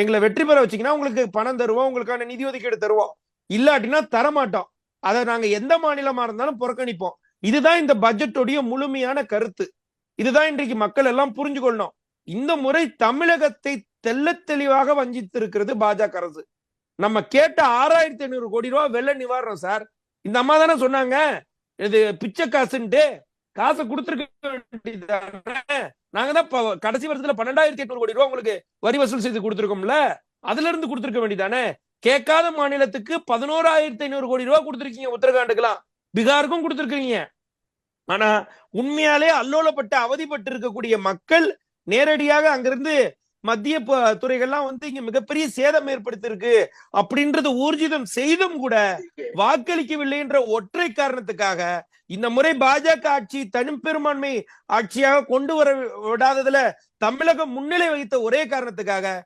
எங்களை வெற்றி பெற வச்சீங்கன்னா உங்களுக்கு பணம் தருவோம், உங்களுக்கான நிதி ஒதுக்கீடு தருவோம், இல்லாட்டினா தரமாட்டோம். அதை நாங்க எந்த மாநிலமா இருந்தாலும் புறக்கணிப்போம். இதுதான் இந்த பட்ஜெட்டுடைய முழுமையான கருத்து. இதுதான் இன்றைக்கு மக்கள் எல்லாம் புரிஞ்சு கொள்ளணும். இந்த முறை தமிழகத்தை தெள்ள தெளிவாக வஞ்சித்திருக்கிறது பாஜக அரசு. நம்ம கேட்ட 6500 கோடி ரூபாய் வெள்ள நிவாரணம் சார், இந்த அம்மா தானே சொன்னாங்க இது பிச்சை காசுன்ட்டு. காசை கொடுத்துருக்க வேண்டியதானே. நாங்க தான் கடைசி வருஷத்துல 12,800 கோடி ரூபாய் உங்களுக்கு வரி வசூல் செய்து கொடுத்துருக்கோம்ல, அதுல இருந்து கொடுத்துருக்க வேண்டியதானே. கேட்காத மாநிலத்துக்கு 11,500 கோடி ரூபாய் கொடுத்துருக்கீங்க, உத்தரகாண்டுக்கெல்லாம், பீகாருக்கும் கொடுத்துருக்கீங்க. ஆனா உண்மையாலே அல்லோலப்பட்டு அவதிப்பட்டு இருக்கக்கூடிய மக்கள் நேரடியாக அங்கிருந்து மத்திய துறைகள்லாம் வந்து இங்க மிகப்பெரிய சேதம் ஏற்படுத்திருக்கு அப்படின்றது ஊர்ஜிதம் செய்தும் கூட வாக்களிக்கவில்லை என்ற ஒற்றை காரணத்துக்காக இந்த முறை பாஜக ஆட்சி தனிப்பெரும்பான்மை ஆட்சியாக கொண்டு வர விடாததுல தமிழகம் முன்னிலை வகித்த ஒரே காரணத்துக்காக